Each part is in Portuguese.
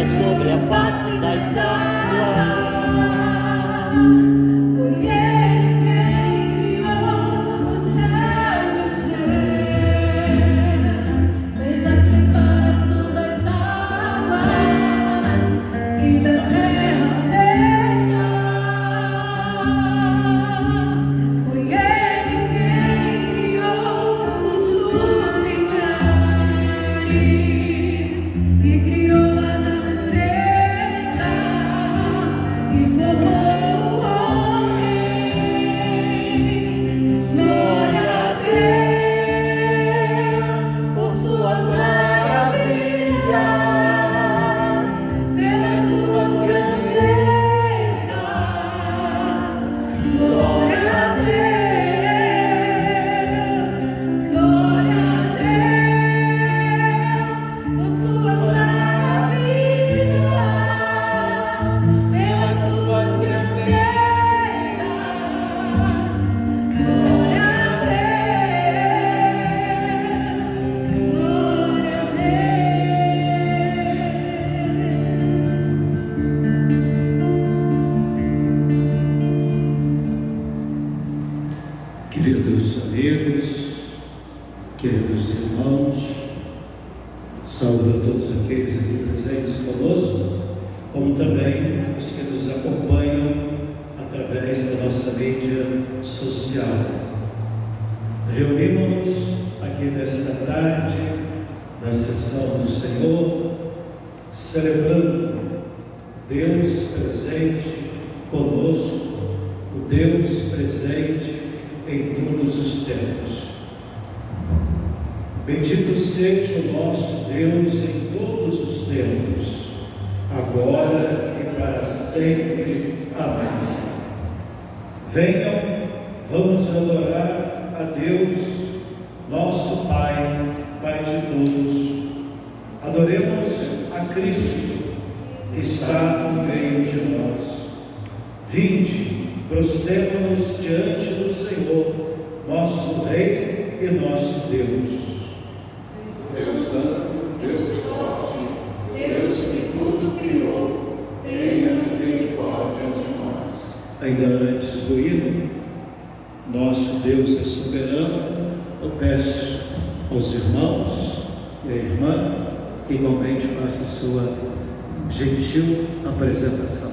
brilha sobre a face das águas. Foi Ele quem criou o céu e os céus, fez a separação das águas e da terra seca. Foi Ele quem criou os luminares e criou a natureza e formou o homem. Glória a Deus por suas maravilhas, pelas suas grandezas. Glória a Deus, glória a Deus por suas maravilhas, pelas suas grandezas. Glória a Deus, glória a Queridos amigos, queridos irmãos, saúdo a todos aqueles aqui presentes conosco, como também os que nos acompanham através da nossa mídia social. Reunimos-nos aqui nesta tarde, na sessão do Senhor, celebrando Deus presente conosco, o Deus presente em todos os tempos. Bendito seja o nosso Deus em todos os tempos, agora e para sempre. Amém. Venham, vamos adorar a Deus, nosso Pai, Pai de todos. Adoremos a Cristo, que está no meio de nós. Vinde, prostremo-nos diante do Senhor, nosso Rei e nosso Deus. Deus Santo, Deus Forte, Deus que tudo criou, tenha misericórdia de nós. Ainda antes do hino, nosso Deus é soberano, eu peço aos irmãos e à irmã que igualmente faça sua gentil apresentação.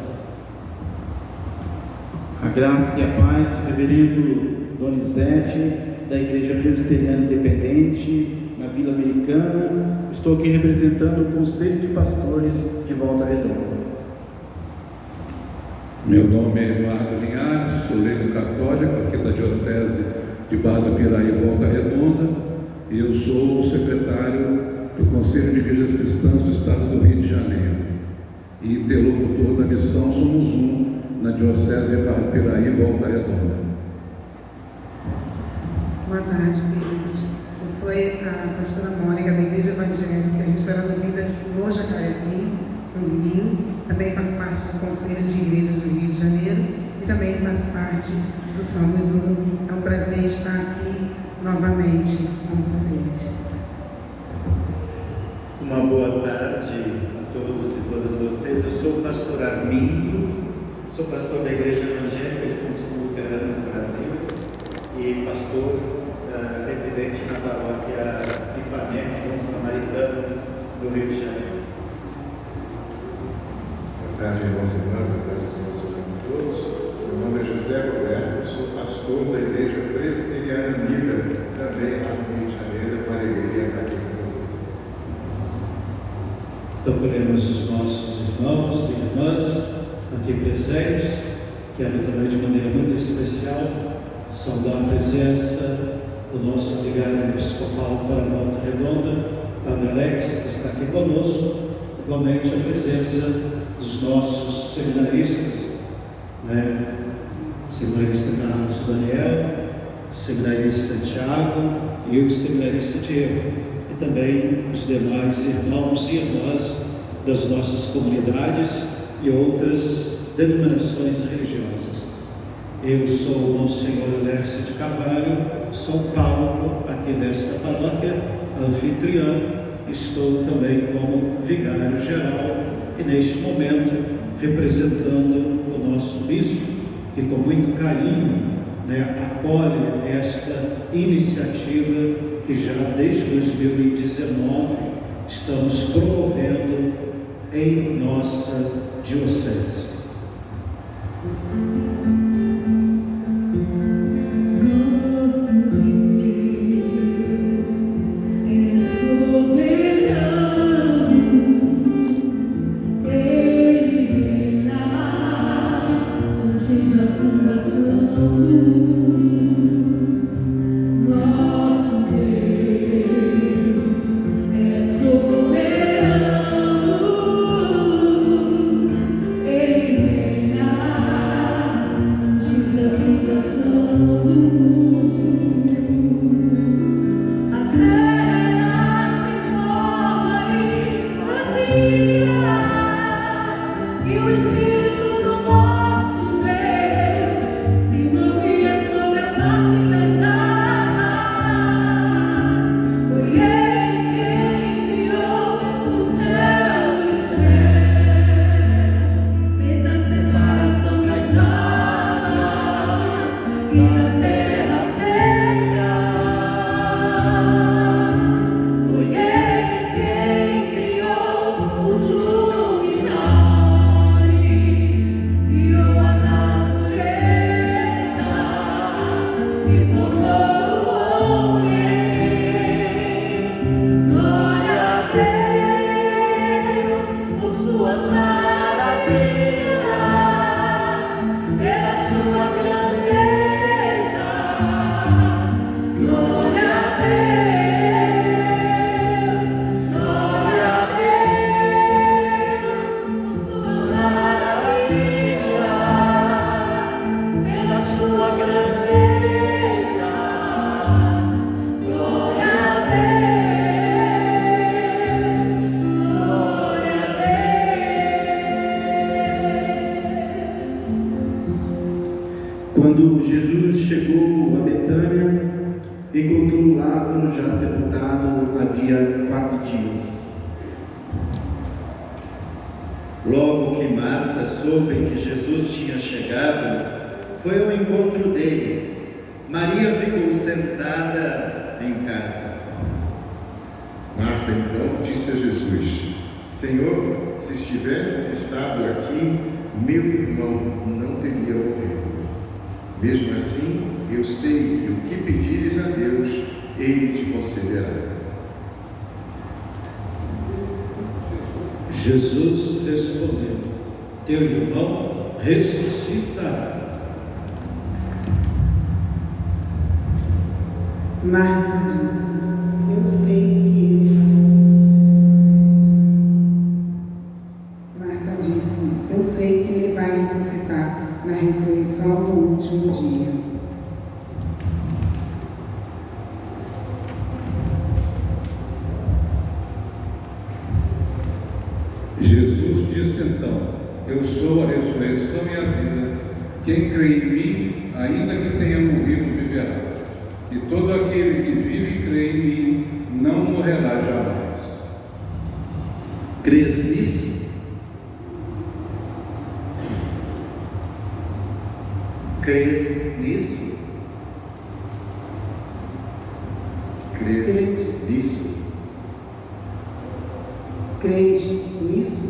A graça e a paz, reverendo Donizete, da Igreja Presbiteriana Independente, na Vila Americana. Estou aqui representando o Conselho de Pastores de Volta Redonda. Meu nome é Eduardo Linhares, sou leigo católico aqui da Diocese de Barra do Piraí, Volta Redonda, e eu sou o secretário do Conselho de Igrejas Cristãs do Estado do Rio de Janeiro. E interlocutor da missão somos um na Diocese de Barra do Piraí, Volta Redonda. Boa tarde, queridos. Eu sou a pastora Mônica, da Igreja Evangélica Restaurando Vida no Jacarezinho, no Rio. Também faço parte do Conselho de Igrejas do Rio de Janeiro e também faço parte do Somos Um. É um prazer estar aqui novamente com vocês. Uma boa tarde a todos e todas vocês. Eu sou o pastor Armindo, sou pastor da Igreja Evangélica de Confissão Luterana no Brasil e pastor residente na paróquia Ipanema, Bom Samaritano, do Rio de Janeiro. Boa tarde, irmãos e irmãs, a paz do Senhor seja com todos. Meu nome é José Roberto, sou pastor da Igreja Presbiteriana Unida, também lá no Rio de Janeiro, com alegria estar aqui com vocês. Então, queremos os nossos irmãos e irmãs aqui presentes. Quero também, de maneira muito especial, saudar a presença do nosso vigário episcopal para Volta Redonda, Padre Alex, que está aqui conosco, igualmente a presença dos nossos seminaristas, seminarista Carlos Daniel, seminarista Tiago e o seminarista Diego, e também os demais irmãos e irmãs das nossas comunidades e outras denominações religiosas. Eu sou o Monsenhor Alércio de Carvalho, sou pároco aqui nesta paróquia, anfitriã, estou também como vigário geral e neste momento, representando o nosso bispo, que com muito carinho acolhe esta iniciativa que já desde 2019 estamos promovendo em nossa diocese. Quando Jesus chegou a Betânia, encontrou Lázaro já sepultado havia 4 dias. Logo que Marta soube que Jesus tinha chegado, foi ao encontro dele. Maria ficou sentada em casa. Marta então disse a Jesus: Senhor, se estivesses estado aqui, meu irmão não teria morrido. Mesmo assim, eu sei que o que pedires a Deus, Ele te concederá. Jesus respondeu: teu irmão ressuscitará. Marta disse: eu sei que ele vai ressuscitar na ressurreição do último dia. Jesus disse então: eu sou a ressurreição e a vida. Quem crê em mim, ainda que tenha morrido, viverá. E todo aquele que vive e crê em mim não morrerá jamais. Crês nisso? Crês nisso? Crês nisso? Crês nisso?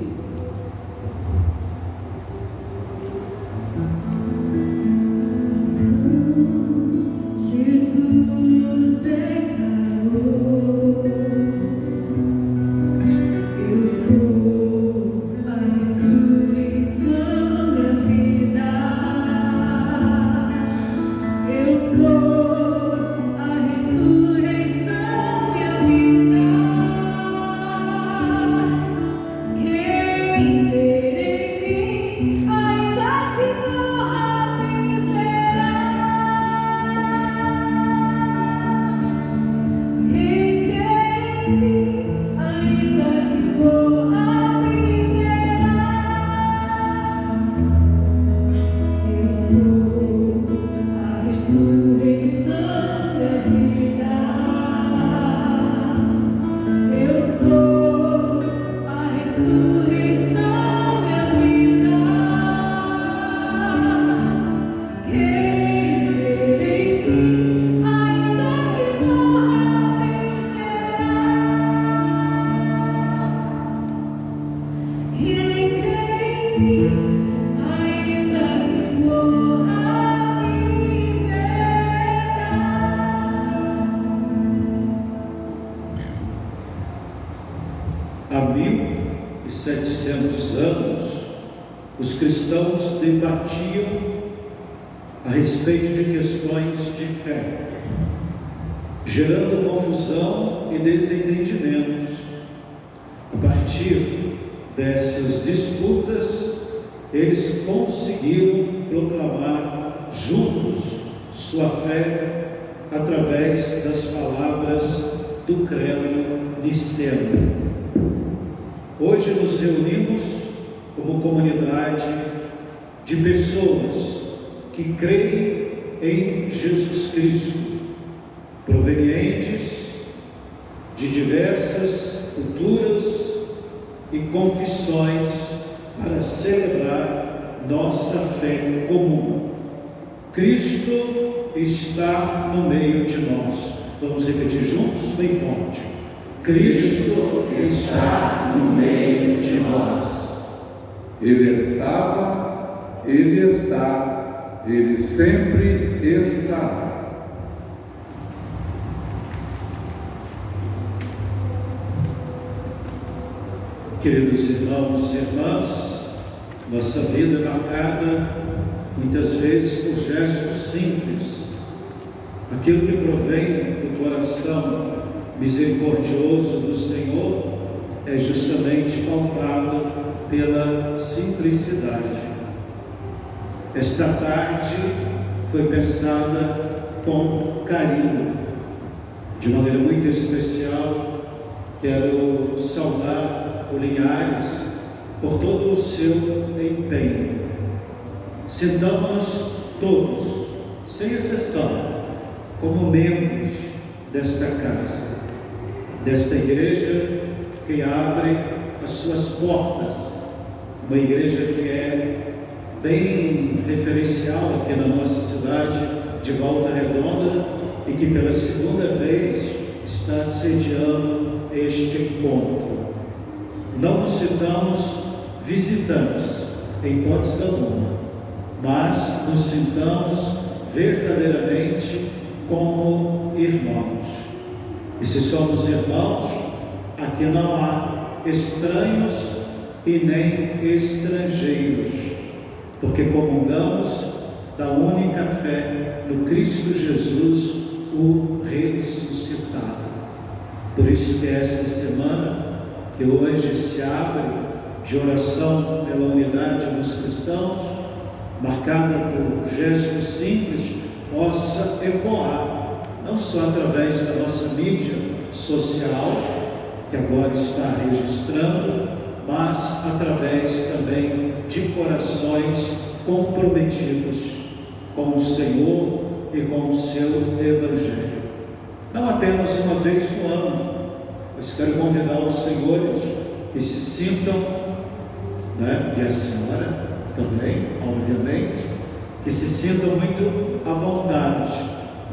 Jesus declarou: eu sou a ressurreição e a vida. Eu sou a ressurreição e a vida. Há 1700 anos, os cristãos debatiam a respeito de questões de fé, gerando confusão e desentendimentos. A partir dessas disputas, eles conseguiram proclamar juntos sua fé através das palavras do credo niceno. Hoje nos reunimos como comunidade de pessoas que creem em Jesus Cristo, provenientes de diversas culturas e confissões, para celebrar nossa fé comum. Cristo está no meio de nós. Vamos repetir juntos, bem forte. Cristo está no meio de nós. Ele estava, Ele está, Ele sempre estará. Queridos irmãos e irmãs, nossa vida é marcada muitas vezes por gestos simples. Aquilo que provém do coração misericordioso do Senhor é justamente pautado pela simplicidade. Esta tarde foi pensada com carinho. De maneira muito especial, quero saudar o Linhares por todo o seu empenho. Sentamos todos, sem exceção, como membros desta casa, desta igreja que abre as suas portas, uma igreja que é bem referencial aqui na nossa cidade de Volta Redonda e que pela segunda vez está sediando este encontro. Não nos citamos visitantes, em hipótese alguma, mas nos sintamos verdadeiramente como irmãos. E se somos irmãos, aqui não há estranhos e nem estrangeiros, porque comungamos da única fé no Cristo Jesus, o ressuscitado. Por isso que esta semana, que hoje se abre de oração pela unidade dos cristãos, marcada por gestos simples, possa ecoar, não só através da nossa mídia social, que agora está registrando, mas através também de corações comprometidos com o Senhor e com o seu Evangelho. Não apenas uma vez no ano, mas quero convidar os senhores que se sintam, e a senhora também, obviamente, que se sintam muito à vontade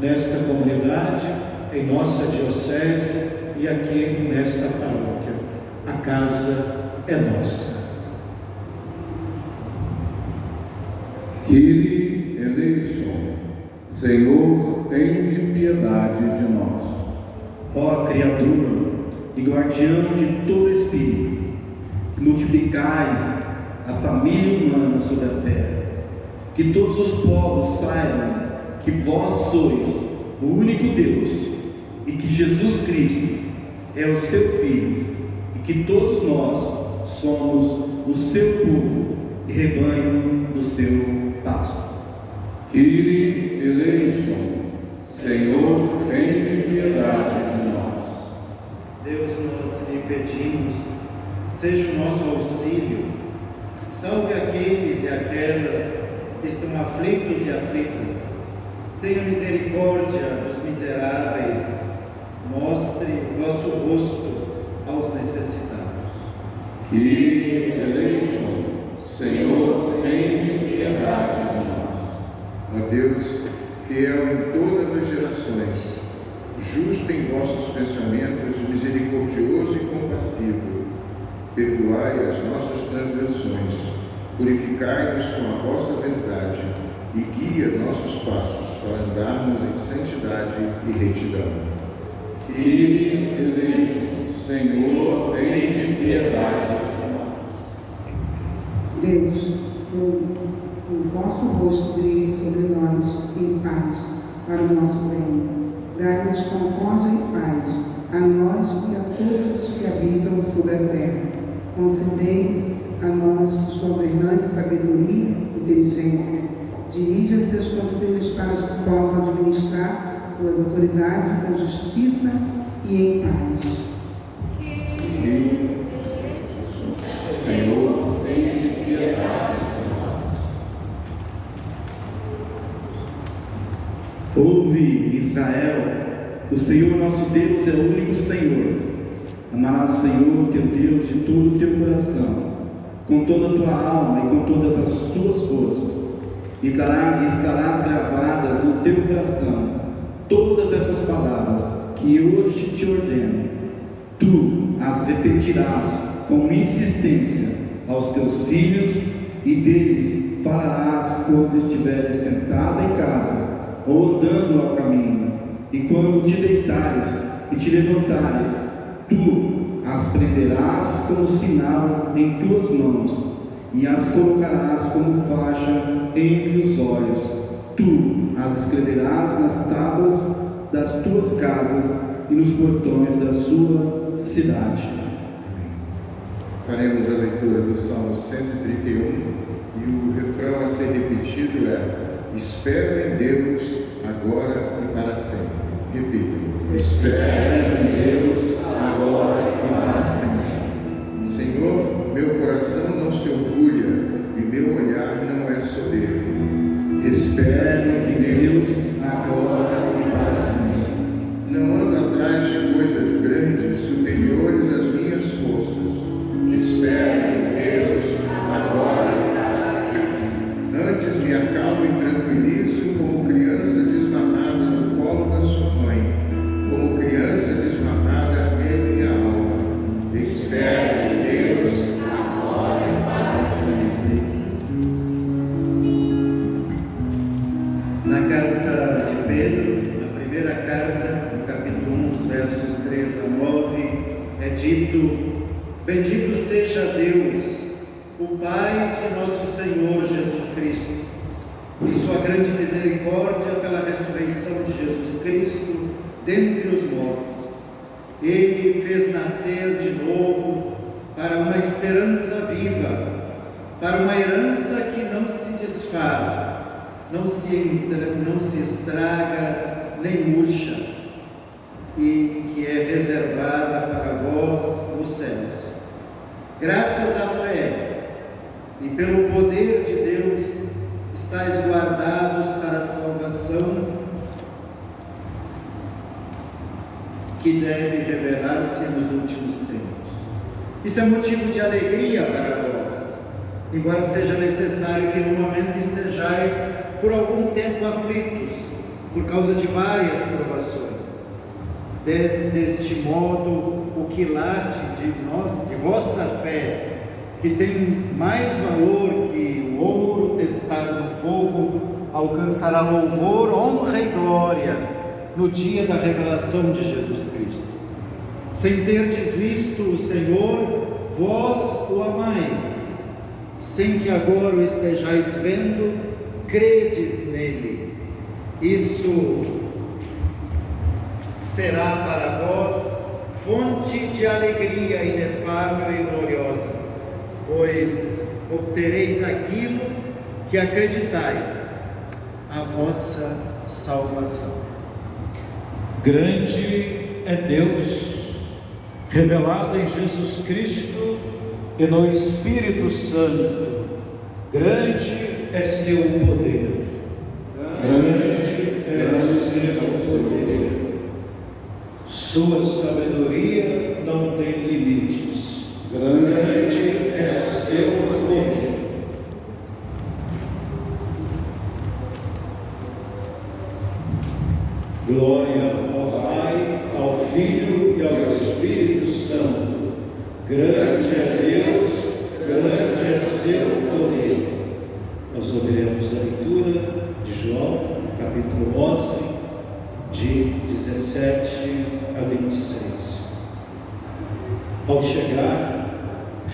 nesta comunidade, em nossa diocese e aqui nesta paróquia. A casa é nossa. Kyrie eleison, Senhor, tende piedade de nós. Ó criatura e guardião de todo espírito, que multiplicais a família humana sobre a terra, que todos os povos saibam que vós sois o único Deus e que Jesus Cristo é o seu Filho e que todos nós somos o seu povo e rebanho do seu pasto. Kyrie eleison, Senhor, tende piedade de nós. Deus, nós lhe pedimos, seja o nosso auxílio, salve aqueles e aquelas que estão aflitos e aflitas, tenha misericórdia dos miseráveis, mostre o vosso rosto aos necessitados. Kyrie eleison, Senhor, tende piedade de nós. Ó Deus, fiel em todas as gerações, justo em vossos pensamentos, misericordioso e compassivo, perdoai as nossas transgressões Purificai-nos com a vossa verdade e guia nossos passos para andarmos em santidade e retidão. Senhor, tem piedade. Deus, que o vosso rosto brilhe sobre nós em paz, para o nosso bem. Dai-nos concórdia e paz, a nós e a todos os que habitam sobre a terra. Concedei a nós, os governantes, sabedoria e inteligência. Dirija seus conselhos para que possam administrar suas autoridades com justiça e em paz. Senhor, tem piedade. Ouve, Israel, o Senhor nosso Deus é o único Senhor. Amarás o Senhor teu Deus de todo o teu coração, com toda a tua alma e com todas as tuas forças. E estarás gravadas no teu coração todas essas palavras que hoje te ordeno. Tu as repetirás com insistência aos teus filhos, e deles falarás quando estiveres sentado em casa ou andando ao caminho, e quando te deitares e te levantares. Tu as prenderás como sinal em tuas mãos, e as colocarás como faixa entre os olhos. Tu as escreverás nas tábuas das tuas casas e nos portões da sua cidade. Faremos a leitura do Salmo 131 e o refrão a ser repetido é: espero em Deus, agora e para sempre. Repita: espero em Deus, agora e para sempre. Senhor, meu coração não se orgulha e meu olhar não é soberbo. Espero em Deus, agora e para sempre. Não ando atrás de coisas grandes, superiores às minhas forças. Espero em Deus, agora e para sempre. Antes me acalmo e tranquilizo como criança desmamada no colo da sua mãe, como criança desmamada em minha alma. Espero em Deus, agora e para sempre. Na carta de Pedro, na primeira carta, no capítulo 1, os versos 3 a 9, é dito: bendito seja Deus, o Pai de nosso Senhor Jesus Cristo, em sua grande misericórdia pela ressurreição de Jesus Cristo dentre os mortos. Ele fez nascer de novo para uma esperança viva, para uma herança que não se desfaz, não se estraga nem murcha, e que é reservada para vós nos céus. Graças à fé e pelo poder de Deus, estáis guardados para a salvação que deve revelar-se nos últimos tempos. Isso é motivo de alegria para vós, embora seja necessário que no momento estejais por algum tempo aflitos, por causa de várias provações. Deste modo, o quilate de vossa fé, que tem mais valor que o ouro testado no fogo, alcançará louvor, honra e glória no dia da revelação de Jesus Cristo. Sem terdes visto o Senhor, vós o amais, sem que agora o estejais vendo, credes nele. Isso será para vós fonte de alegria inefável e gloriosa, pois obtereis aquilo que acreditais, a vossa salvação. Grande é Deus, revelado em Jesus Cristo e no Espírito Santo. Grande é seu poder. Grande é seu poder. Sua sabedoria não tem limites. Grande é seu poder. Glória ao Pai, ao Filho e ao Espírito Santo. Grande é Deus, grande é seu poder.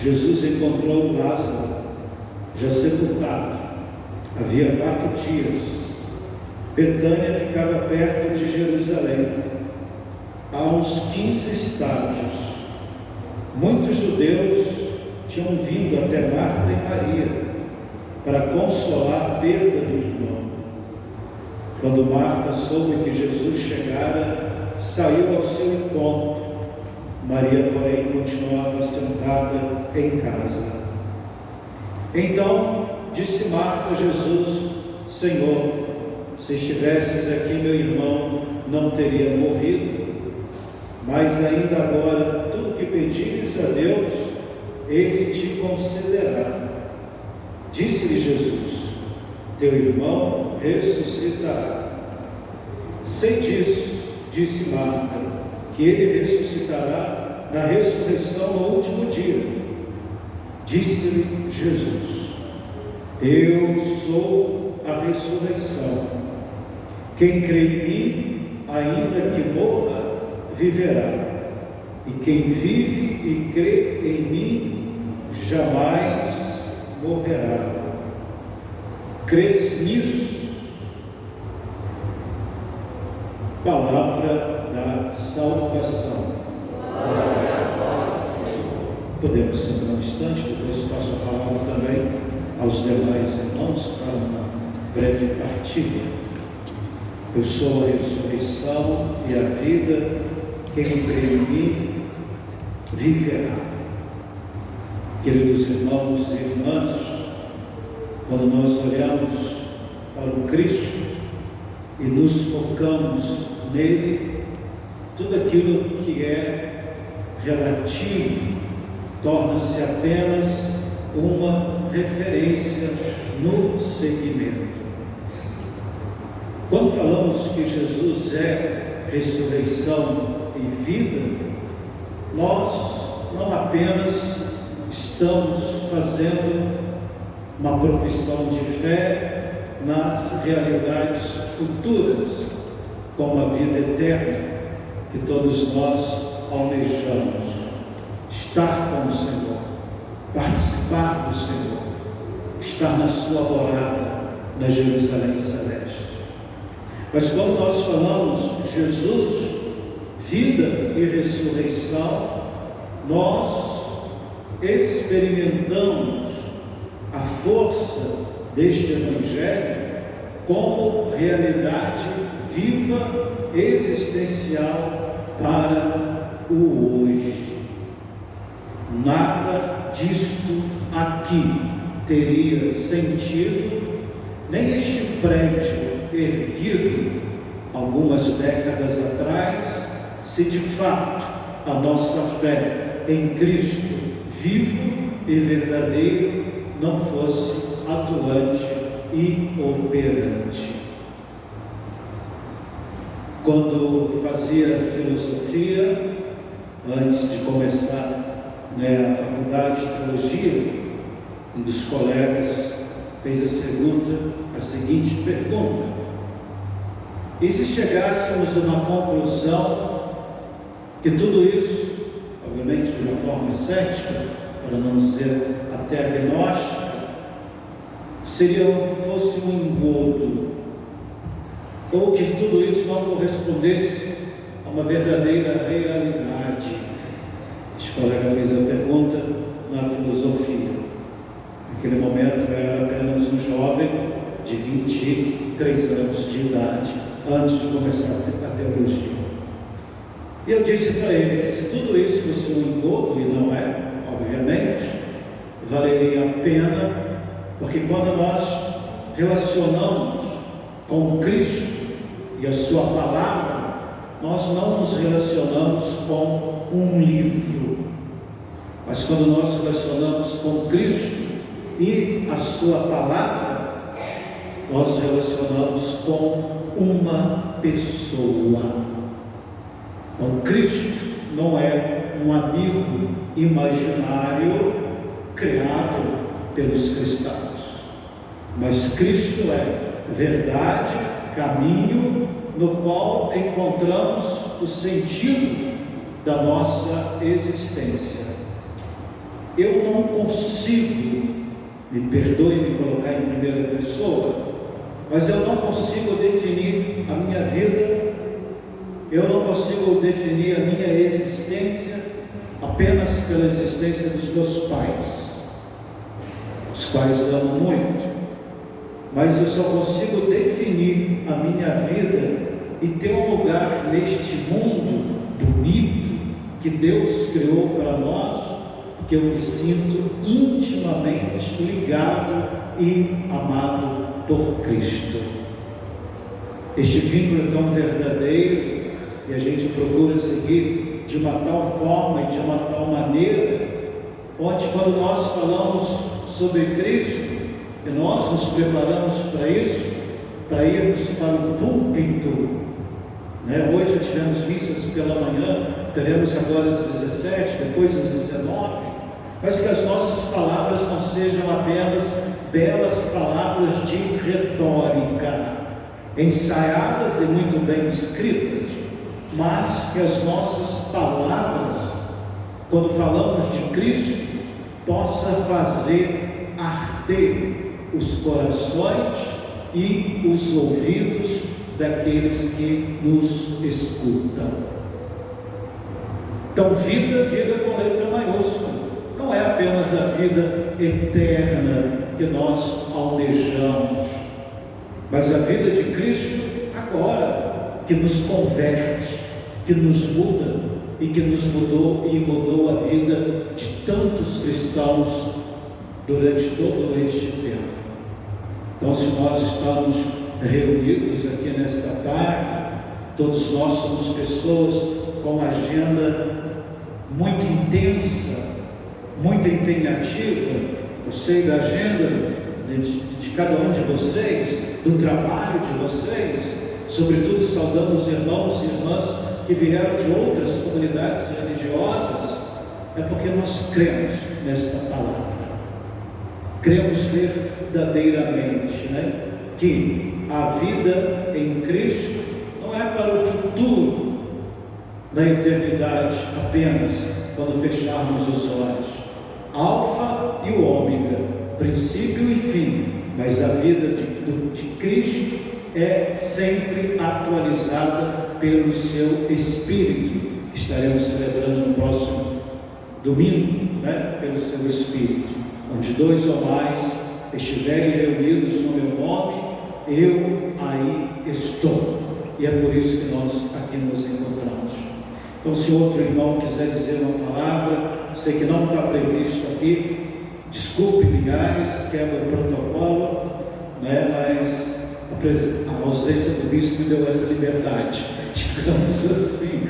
Jesus encontrou Lázaro, já sepultado, havia 4 dias. Betânia ficava perto de Jerusalém, a uns 15 estádios. Muitos judeus tinham vindo até Marta e Maria para consolar a perda do irmão. Quando Marta soube que Jesus chegara, saiu ao seu encontro. Maria, porém, continuava sentada em casa. Então disse Marta a Jesus: Senhor, se estivesses aqui, meu irmão não teria morrido. Mas ainda agora, tudo que pedires a Deus, Ele te concederá. Disse-lhe Jesus: teu irmão ressuscitará. Sei disso, disse Marta, que ele ressuscitará na ressurreição no último dia. Disse-lhe Jesus: eu sou a ressurreição. Quem crê em mim, ainda que morra, viverá. E quem vive e crê em mim, jamais morrerá. Crês nisso? Palavra da salvação. Podemos sentar um instante, depois passo a palavra também aos demais irmãos para uma breve partilha. Eu sou a ressurreição e a vida. Quem crê em mim viverá. Queridos irmãos e irmãs, quando nós olhamos para o Cristo e nos focamos nele, tudo aquilo que é relativo torna-se apenas uma referência no seguimento. Quando falamos que Jesus é ressurreição e vida, nós não apenas estamos fazendo uma profissão de fé nas realidades futuras, como a vida eterna que todos nós almejamos, estar com o Senhor, participar do Senhor, estar na sua morada na Jerusalém Celeste. Mas quando nós falamos Jesus, vida e ressurreição, nós experimentamos a força deste Evangelho como realidade viva, existencial para o hoje. Nada disto aqui teria sentido, nem este prédio erguido algumas décadas atrás, se de fato a nossa fé em Cristo vivo e verdadeiro não fosse atuante e operante. Quando fazia filosofia, antes de começar a faculdade de teologia, um dos colegas fez a seguinte pergunta: e se chegássemos a uma conclusão que tudo isso, obviamente de uma forma cética, para não dizer até agnóstica, fosse um engodo, ou que tudo isso não correspondesse a uma verdadeira realidade? Este colega fez a pergunta na filosofia. Naquele momento eu era apenas um jovem de 23 anos de idade, antes de começar a teologia. E eu disse para ele que se tudo isso fosse um engodo, e não é, obviamente, valeria a pena, porque quando nós relacionamos com Cristo e a sua palavra, nós não nos relacionamos com um livro, mas quando nós relacionamos com Cristo e a sua palavra, nós relacionamos com uma pessoa. Então, Cristo não é um amigo imaginário criado pelos cristãos, mas Cristo é verdade, caminho, no qual encontramos o sentido da nossa existência. eu não consigo, me perdoe me colocar em primeira pessoa, mas eu não consigo definir a minha vida, eu não consigo definir a minha existência apenas pela existência dos meus pais, os quais amo muito, mas eu só consigo definir a minha vida e ter um lugar neste mundo bonito que Deus criou para nós, que eu me sinto intimamente ligado e amado por Cristo. Este vínculo é tão verdadeiro e a gente procura seguir de uma tal forma e de uma tal maneira, onde quando nós falamos sobre Cristo e nós nos preparamos para isso, para irmos para o púlpito, hoje tivemos missas pela manhã, teremos agora às 17, depois às 19, mas que as nossas palavras não sejam apenas belas palavras de retórica, ensaiadas e muito bem escritas, mas que as nossas palavras, quando falamos de Cristo, possa fazer arder os corações e os ouvidos daqueles que nos escutam. Então, vida com letra maiúscula, não é apenas a vida eterna que nós almejamos, mas a vida de Cristo agora, que nos converte, que nos muda e que nos mudou e mudou a vida de tantos cristãos durante todo este tempo. Então, se nós estamos reunidos aqui nesta tarde, todos nós somos pessoas com uma agenda muito intensa, muito empenhativa. Eu sei da agenda de cada um de vocês, do trabalho de vocês, sobretudo saudando os irmãos e irmãs que vieram de outras comunidades religiosas, é porque nós cremos nesta palavra, cremos verdadeiramente, que a vida em Cristo não é para o futuro da eternidade apenas, quando fecharmos os olhos, Alfa e o Ômega, princípio e fim, mas a vida de Cristo é sempre atualizada pelo seu Espírito, que estaremos celebrando no próximo domingo, pelo seu Espírito, onde 2 ou mais estiverem reunidos no meu nome, eu aí estou, e é por isso que nós aqui nos encontramos. Então, se outro irmão quiser dizer uma palavra, sei que não está previsto aqui, desculpe, Linhares, quebra o protocolo, mas a ausência do bispo me deu essa liberdade, digamos assim,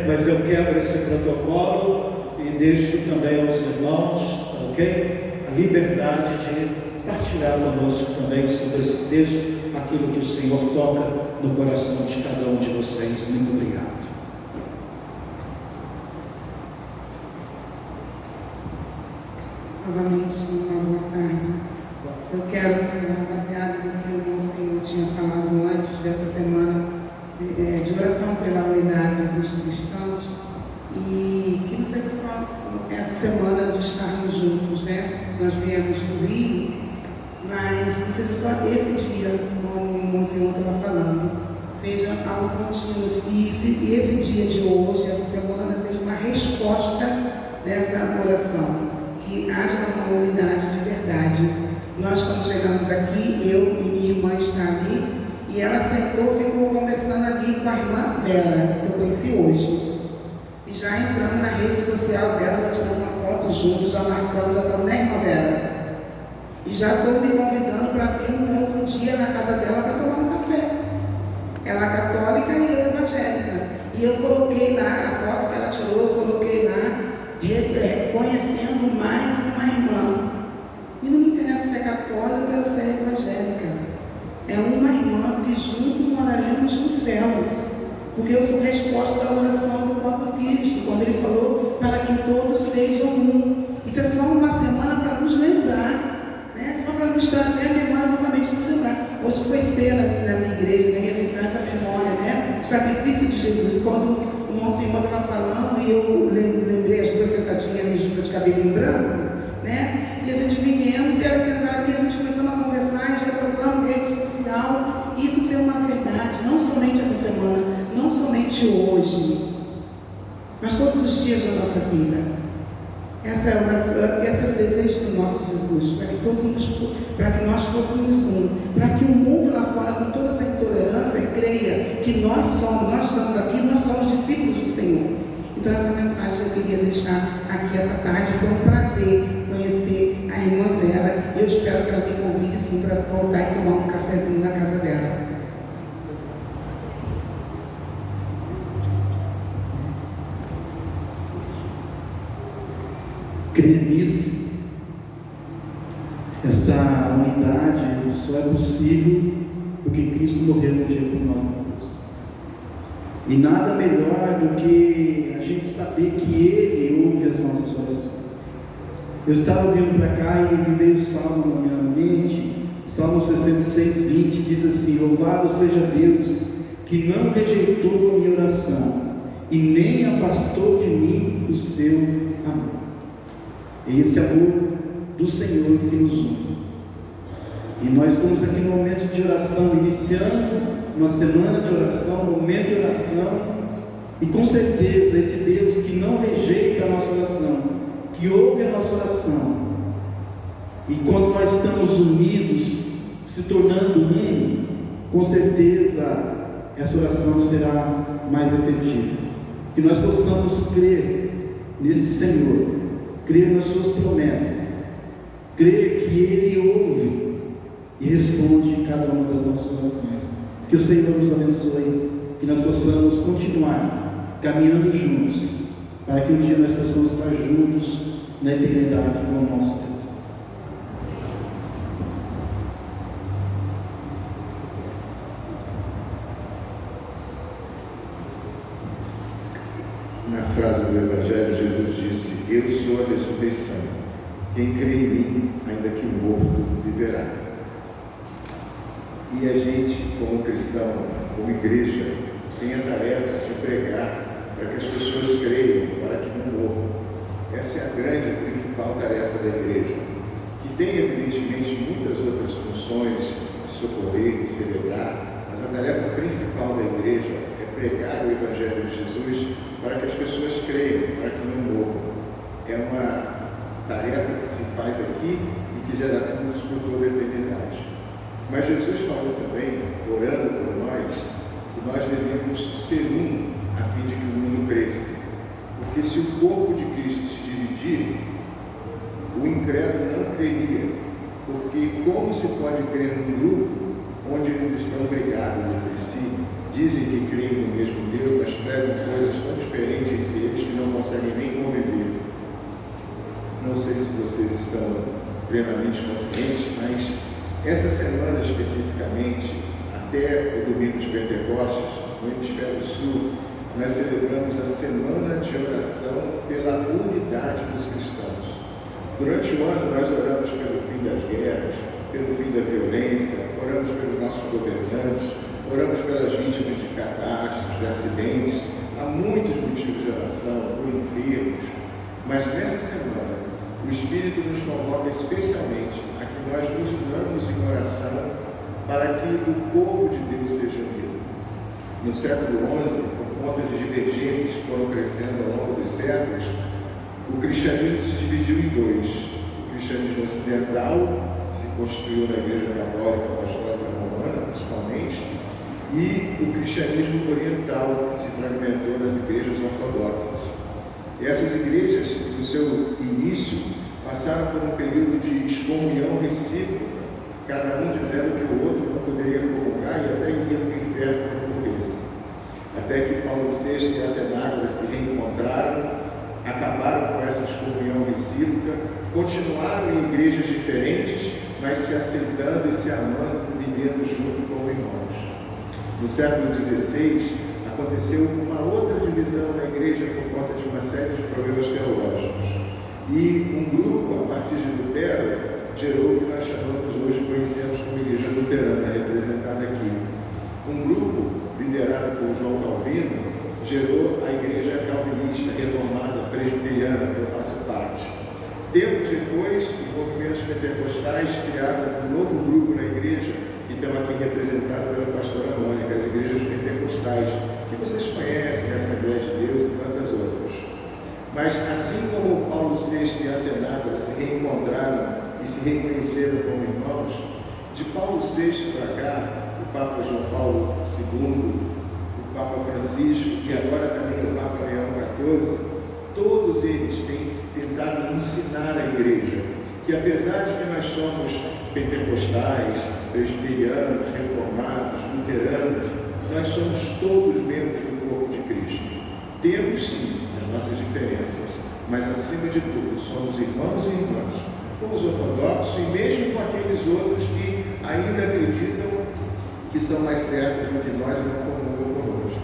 mas eu quebro esse protocolo e deixo também aos irmãos, ok? A liberdade de partilhar conosco também sobre esse texto, aquilo que o Senhor toca no coração de cada um de vocês. Muito obrigado. Novamente, uma boa tarde. Eu quero, baseado no que o Senhor tinha falado antes dessa semana, de oração pela unidade dos cristãos, e que não seja só essa semana de estarmos juntos, Nós viemos do Rio, mas não seja só esse dia, como o Senhor estava falando, seja algo contínuo, e esse dia de hoje, essa semana, seja uma resposta dessa oração, que haja uma unidade de verdade. Nós, quando chegamos aqui, eu e minha irmã está ali, e ela sentou, ficou conversando ali com a irmã dela, que eu conheci hoje. E já entrando na rede social dela, já tirando uma foto juntos, já marcando, já estamos na irmã dela. E já estou me convidando para vir um outro dia na casa dela para tomar um café. Ela é católica e eu evangélica. E eu coloquei lá, a foto que ela tirou, eu coloquei lá, reconhecendo mais uma irmã. E não me interessa se é católica ou se é evangélica. É uma irmã que juntos moraremos no céu. Porque eu sou resposta da oração do próprio Cristo, quando ele falou para que todos sejam um. Isso é só uma semana para nos lembrar, só para nos trazer a memória novamente, nos lembrar. Hoje foi cedo na minha igreja, me traz a memória, o sacrifício de Jesus. Quando o Monsenhor estava falando e eu lembrei as duas sentadinhas junta de cabelo em branco, né? E a gente viemos e ela sentada aqui, a gente começou a conversar, já trocamos rede social, e isso ser uma verdade, não somente essa semana, não somente hoje, mas todos os dias da nossa vida. Essa é o desejo do nosso Jesus, para que nós fôssemos um, para que o mundo lá fora, com toda essa intolerância, creia que nós estamos aqui, nós somos discípulos do Senhor. Então essa mensagem eu queria deixar aqui essa tarde. Foi um prazer conhecer a irmã Vera, e eu espero que ela me convide sim para voltar e tomar um cafezinho na casa dela. Crer nisso, essa unidade só é possível porque Cristo morreu no dia por nós na cruz. E nada melhor do que a gente saber que Ele ouve as nossas orações. Eu estava vindo para cá e me veio o salmo na minha mente, Salmo 66, 20, diz assim: louvado seja Deus, que não rejeitou a minha oração e nem afastou de mim o seu amor. É esse amor do Senhor que nos une. E nós estamos aqui no momento de oração, iniciando uma semana de oração, um momento de oração, e com certeza esse Deus que não rejeita a nossa oração, que ouve a nossa oração, e quando nós estamos unidos, se tornando um, com certeza essa oração será mais efetiva. Que nós possamos crer nesse Senhor, crer nas suas promessas, crer que Ele ouve e responde cada uma das nossas orações. Que o Senhor nos abençoe, que nós possamos continuar caminhando juntos, para que um dia nós possamos estar juntos na eternidade com o nosso Deus. Na frase do Evangelho, Jesus disse: eu sou a ressurreição. Quem crê em mim, ainda que morto, viverá. E a gente, como cristão, como igreja, tem a tarefa de pregar para que as pessoas creiam, para que não morram. Essa é a grande e principal tarefa da igreja, que tem evidentemente muitas outras funções de socorrer e celebrar, mas a tarefa principal da igreja é pregar o Evangelho de Jesus para que as pessoas creiam, para que não morram. É uma tarefa que se faz aqui e que gera frutos por toda a eternidade. Mas Jesus falou também, orando por nós, que nós devemos ser um, a fim de que o mundo cresça. Porque se o corpo de Cristo se dividir, o incrédulo não creria. Porque como se pode crer num grupo onde eles estão brigados entre si, dizem que creem no mesmo Deus, mas pregam coisas tão diferentes entre eles que não conseguem nem conviver. Não sei se vocês estão plenamente conscientes, mas essa semana especificamente, até o domingo de Pentecostes, no hemisfério sul, nós celebramos a semana de oração pela unidade dos cristãos. Durante o ano nós oramos pelo fim das guerras, pelo fim da violência, oramos pelos nossos governantes, oramos pelas vítimas de catástrofes, de acidentes. Há muitos motivos de oração, por enfermos, mas nessa semana o Espírito nos convoca especialmente a que nós nos unamos em oração para que o povo de Deus seja unido. No século XI, por conta de divergências que foram crescendo ao longo dos séculos, o cristianismo se dividiu em dois. O cristianismo ocidental, que se constituiu na Igreja Católica, Apostólica Romana, principalmente, e o cristianismo oriental, que se fragmentou nas igrejas ortodoxas. E essas igrejas, no seu início, passaram por um período de excomunhão recíproca, cada um dizendo que o outro não poderia comungar e até ia para o inferno quando morresse. Até que Paulo VI e Atenágoras se reencontraram, acabaram com essa excomunhão recíproca, continuaram em igrejas diferentes, mas se aceitando e se amando, vivendo junto como irmãos. No século XVI, aconteceu uma outra divisão na igreja por conta de uma série de problemas teológicos. E um grupo, a partir de Lutero, gerou o que nós chamamos hoje, conhecemos como Igreja Luterana, representada aqui. Um grupo, liderado por João Calvino, gerou a Igreja Calvinista, Reformada, Presbiteriana, que eu faço parte. Tempos depois, os movimentos pentecostais criaram um novo grupo na igreja, que estão aqui representado pela pastora Mônica, as igrejas pentecostais, que vocês conhecem, a Assembleia de Deus e tantas outras. Mas assim como Paulo VI e Atenápolis se reencontraram e se reconheceram como irmãos, de Paulo VI para cá, o Papa João Paulo II, o Papa Francisco e agora também o Papa Leão XIV, todos eles têm tentado ensinar a igreja que, apesar de que nós somos pentecostais, presbiterianos, reformados, luteranos, nós somos todos membros do corpo de Cristo. Temos sim as nossas diferenças, mas acima de tudo somos irmãos e irmãs, com os ortodoxos e mesmo com aqueles outros que ainda acreditam que são mais certos do que nós e não comungam conosco.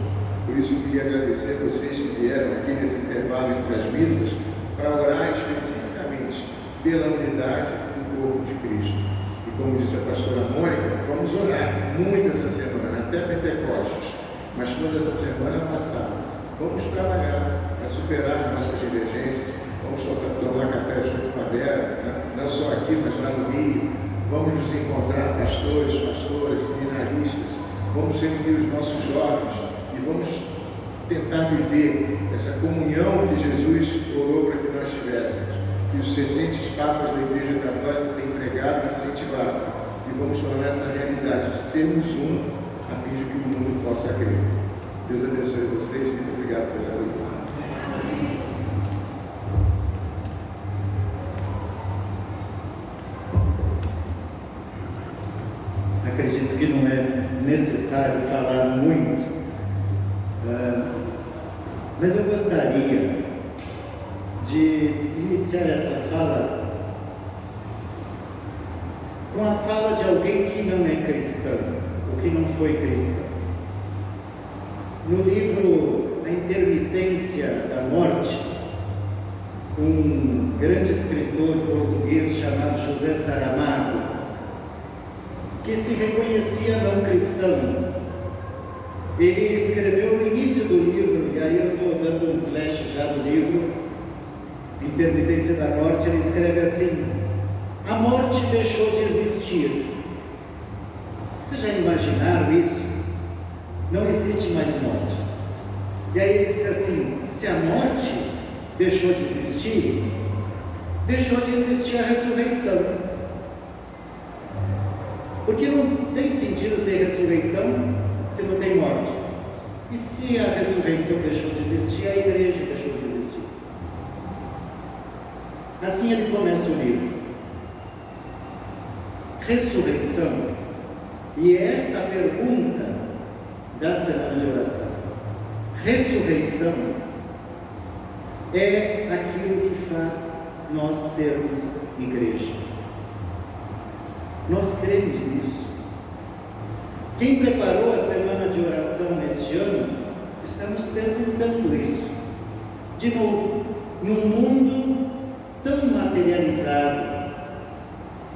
Por isso eu queria agradecer a vocês que vieram aqui nesse intervalo entre as missas para orar especificamente pela unidade do corpo de Cristo. E como disse a pastora Mônica, vamos orar muito essa semana, até Pentecostes, mas toda essa semana passada. Vamos trabalhar para superar nossas divergências, vamos tomar café junto com a Vera, né? Não só aqui, mas lá no Rio. Vamos nos encontrar pastores, pastoras, seminaristas, vamos reunir os nossos jovens e vamos tentar viver essa comunhão que Jesus orou para que nós tivéssemos, que os recentes papas da Igreja Católica têm pregado e incentivado, e vamos tornar essa realidade de sermos um, a fim de que o mundo possa crer. Deus abençoe vocês, muito obrigado pela leitura. Acredito que não é necessário falar muito, mas eu gostaria de iniciar essa fala com a fala de alguém que não é cristão, ou que não foi cristão. No livro A Intermitência da Morte, um grande escritor português chamado José Saramago, que se reconhecia não cristão, ele escreveu no início do livro, e aí eu estou dando um flash já do livro, Intermitência da Morte, ele escreve assim: a morte deixou de existir. Vocês já imaginaram isso? Não existe mais morte. E aí ele disse assim: se a morte deixou de existir, deixou de existir a ressurreição. Porque não tem sentido ter ressurreição se não tem morte. E se a ressurreição deixou de existir, a igreja deixou de existir. Assim ele começa o livro. Ressurreição. E é esta a pergunta da semana de oração. Ressurreição é aquilo que faz nós sermos igreja. Nós cremos nisso. Quem preparou a semana de oração neste ano, estamos perguntando isso. De novo, num mundo tão materializado,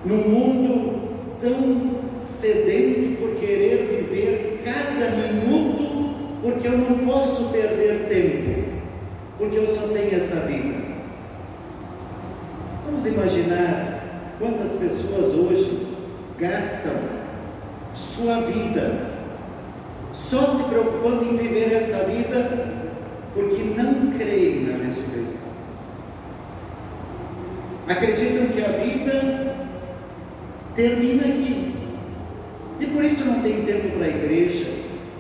num mundo tão sedento por querer viver cada minuto, porque eu não posso perder tempo, porque eu só tenho essa vida. Vamos imaginar quantas pessoas hoje gastam sua vida só se preocupando em viver esta vida porque não creem na ressurreição. Acreditam que a vida termina aqui e por isso não tem tempo para a igreja,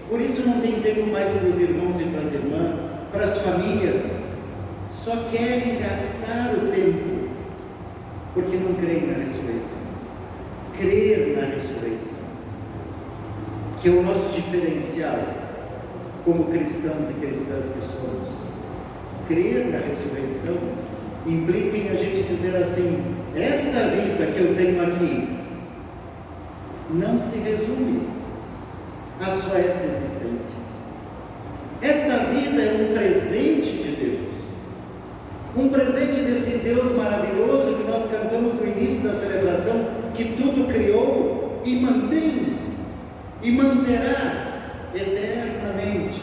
por isso não tem tempo mais para os irmãos e para as irmãs, para as famílias. Só querem gastar o tempo porque não creem na ressurreição. Crer na ressurreição, que é o nosso diferencial como cristãos e cristãs que somos. Crer na ressurreição implica em a gente dizer assim: esta vida que eu tenho aqui não se resume a só essa existência. Esta vida é um presente de Deus, um presente desse Deus maravilhoso que nós cantamos no início da celebração, que tudo criou e mantém e manterá eternamente.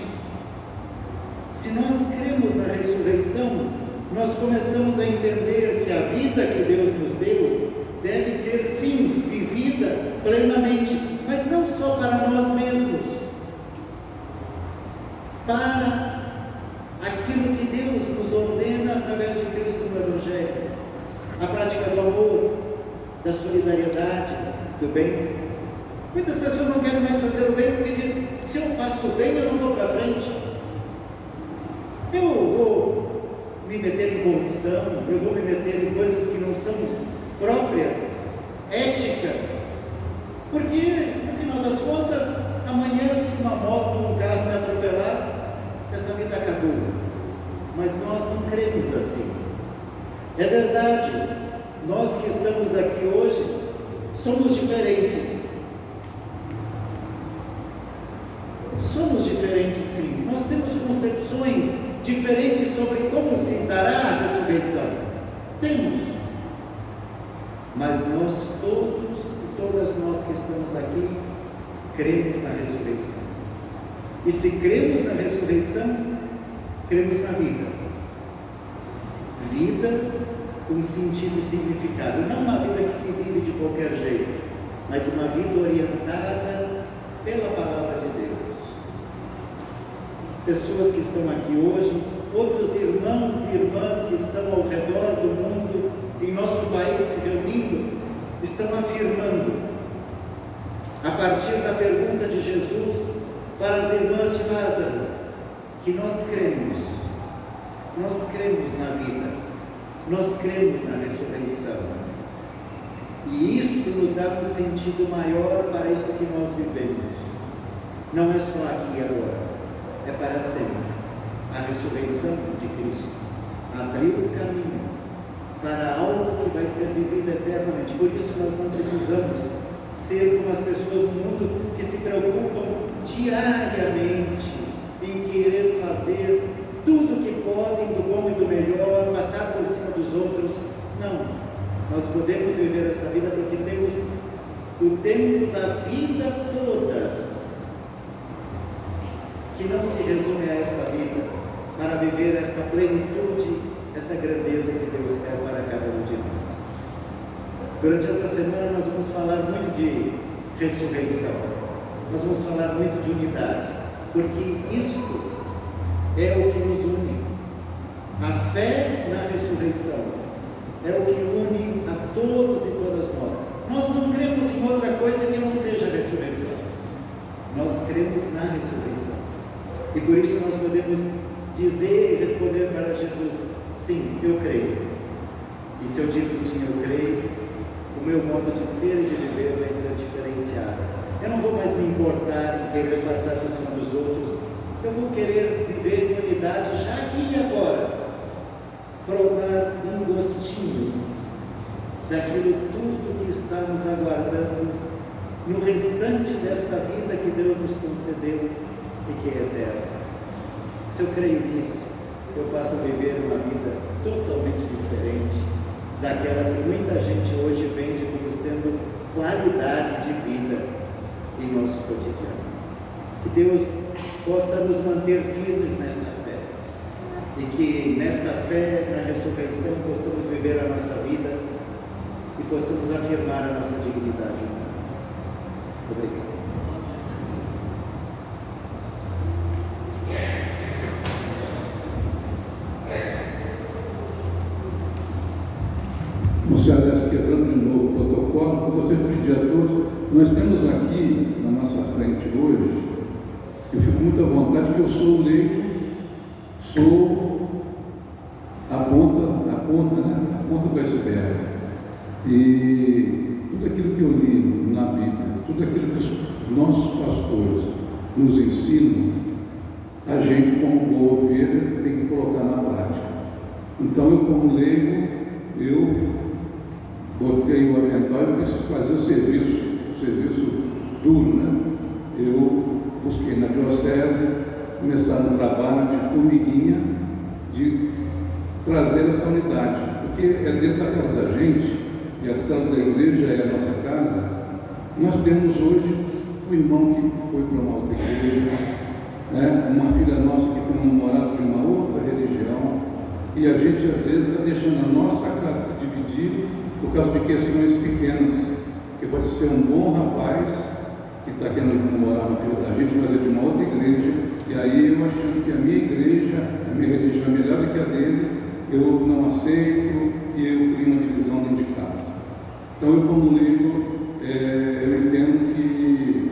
Se nós cremos na ressurreição, nós começamos a entender que que a vida que Deus nos deu deve ser, sim, vivida plenamente, mas não só para nós mesmos, para aquilo que Deus nos ordena através de Cristo no Evangelho, a prática do amor, da solidariedade, do bem. Muitas pessoas não querem mais fazer o bem porque dizem: se eu faço o bem, eu não vou para frente, eu vou me meter em corrupção, eu vou me meter em coisas que não são próprias, éticas, porque no final das contas, amanhã, se uma moto ou um carro me atropelar, essa vida acabou. Mas nós não cremos assim. É verdade, nós que estamos aqui hoje somos diferentes. Somos diferentes, sim. Nós temos concepções diferentes sobre como se dará a ressurreição. Temos. Mas nós todos e todas nós que estamos aqui cremos na ressurreição. E se cremos na ressurreição, cremos na vida. Vida com sentido e significado. Não uma vida que se vive de qualquer jeito, mas uma vida orientada pela palavra de Deus. Pessoas que estão aqui hoje, outros irmãos e irmãs que estão ao redor do mundo, em nosso país se reunindo, estão afirmando, a partir da pergunta de Jesus para as irmãs de Lázaro, que nós cremos na vida, nós cremos na ressurreição, e isso nos dá um sentido maior para isso que nós vivemos. Não é só aqui e agora, é para sempre. A ressurreição de Cristo abriu o caminho para algo que vai ser vivido eternamente. Por isso nós não precisamos ser como as pessoas do mundo que se preocupam diariamente em querer fazer tudo o que podem, do bom e do melhor, passar por cima dos outros. Não, nós podemos viver essa vida porque temos o tempo da vida toda, que não se resume a esta vida, para viver esta plenitude, esta grandeza que Deus quer para cada um de nós. Durante essa semana nós vamos falar muito de ressurreição, nós vamos falar muito de unidade, porque isto é o que nos une. A fé na ressurreição é o que une a todos e todas nós. Nós não cremos em outra coisa que não seja a ressurreição. Nós cremos na ressurreição. E por isso nós podemos dizer e responder para Jesus: sim, eu creio. E se eu digo sim, eu creio, o meu modo de ser e de viver vai ser diferenciado. Eu não vou mais me importar em querer passar por cima dos outros. Eu vou querer viver em unidade já aqui e agora, provar um gostinho daquilo tudo que estamos aguardando no restante desta vida que Deus nos concedeu e que é eterna. Se eu creio nisso, eu passo a viver uma vida totalmente diferente daquela que muita gente hoje vende como sendo qualidade de vida em nosso cotidiano. Que Deus possa nos manter firmes nessa fé e que nesta fé, na ressurreição, possamos viver a nossa vida e possamos afirmar a nossa dignidade humana. Obrigado. Senhora, quebrando de novo o protocolo, eu gostaria de pedir a todos, nós temos aqui na nossa frente hoje, eu fico muito à vontade porque eu sou leigo, sou a ponta do iceberg. E tudo aquilo que eu li na Bíblia, tudo aquilo que os nossos pastores nos ensinam, a gente, como boa ovelha, tem que colocar na prática. Então, eu como leigo, eu botei o avental e fiz fazer o serviço duro, né? Eu busquei na diocese, começar no trabalho de formiguinha, de trazer essa unidade, porque é dentro da casa da gente, e a sala da igreja é a nossa casa. Nós temos hoje um irmão que foi para uma outra igreja, né? Uma filha nossa que foi namorada de uma outra religião, E a gente, às vezes, está deixando a nossa casa se dividir por causa de questões pequenas, que pode ser um bom rapaz que está querendo morar no filho da gente, mas é de uma outra igreja, e aí eu achando que a minha igreja, a minha religião é melhor do que a dele, eu não aceito e eu crio uma divisão dentro de casa. Então eu, como leigo, eu entendo que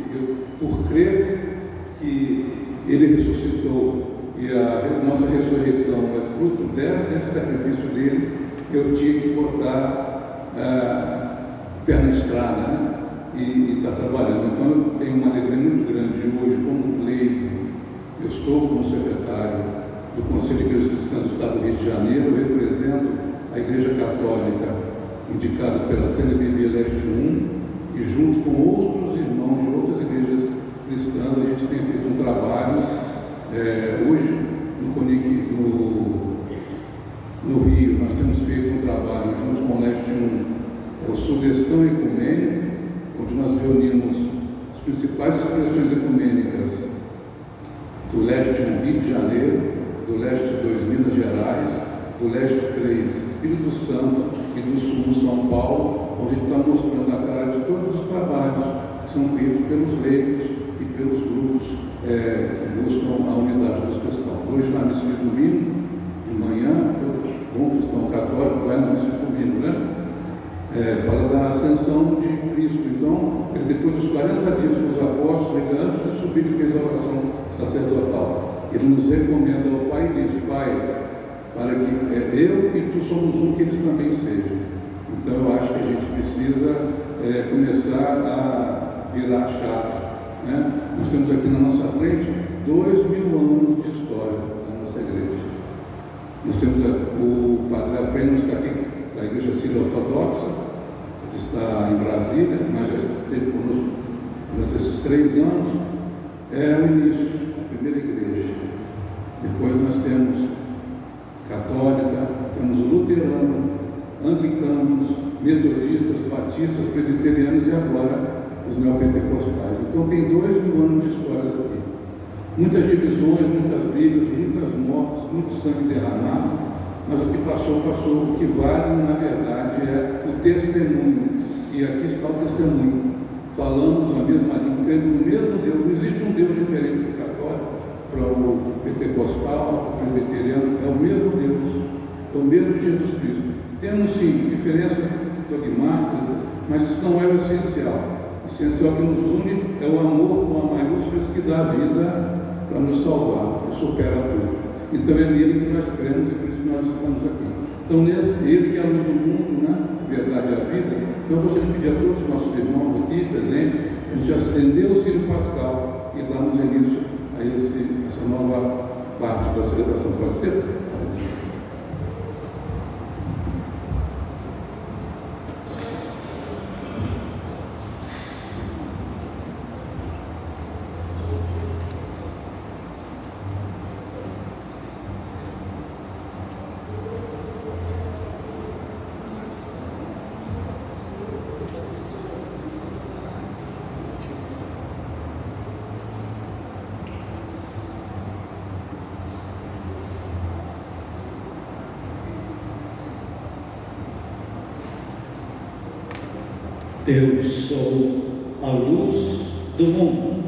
por crer que ele ressuscitou e a nossa ressurreição é fruto desse sacrifício dele, eu tinha que botar pé na estrada, né? E está trabalhando. Então eu tenho uma alegria muito grande hoje, como leigo. Eu estou como secretário do Conselho de Igrejas Cristãs do Estado do Rio de Janeiro, eu represento a Igreja Católica, indicada pela CNBB Leste 1, e junto com outros irmãos de outras igrejas cristãs, a gente tem feito um trabalho. Hoje, no Rio, nós temos feito um trabalho junto com o Leste 1, o Sugestão Ecumênica, onde nós reunimos as principais expressões ecumênicas do Leste 1, Rio de Janeiro, do Leste 2, Minas Gerais, do Leste 3, Espírito Santo e do Sul, São Paulo, onde está mostrando a cara de todos os trabalhos que são feitos pelos leigos e pelos grupos que buscam a unidade dos cristãos. Hoje, na missa de domingo, de manhã, todo bom cristão católico vai na missa de domingo, né? Fala da ascensão de Cristo. Então, ele, depois dos 40 dias com os apóstolos, ele, antes de subir, ele fez a oração sacerdotal. Ele nos recomenda ao Pai e diz: Pai, para que eu e tu somos um, que eles também sejam. Então, eu acho que a gente precisa começar a virar a chave, né? Nós temos aqui na nossa frente 2000 anos de história da nossa igreja. Nós temos o Padre Alfredo, que está aqui, da Igreja Sírio-Ortodoxa, que está em Brasília, mas já esteve conosco durante esses 3 anos. É o início, a primeira igreja. Depois nós temos católica, temos luterano, anglicanos, metodistas, batistas, presbiterianos e agora os neopentecostais. Então tem 2000 anos de história aqui. Muitas divisões, muitas brigas, muitas mortes, muito sangue derramado, mas o que passou, passou. O que vale, na verdade, é o testemunho. E aqui está o testemunho. Falamos a mesma língua, crendo no mesmo Deus. Não existe um Deus diferente do católico para o pentecostal, para o presbiteriano. É o mesmo Deus, é o mesmo Jesus Cristo. Temos, sim, diferenças dogmáticas, mas isso não é o essencial. O essencial que nos une é o amor com a maiúscula que dá a vida para nos salvar, que supera tudo. Então é nele que nós cremos e por isso nós estamos aqui. Então, ele que é a luz do mundo, né? Verdade e a vida. Então, eu gostaria de pedir a todos os nossos irmãos aqui presentes, a gente acender o Círio Pascal e darmos início a essa nova parte da celebração. Pode ser? Eu sou a luz do mundo.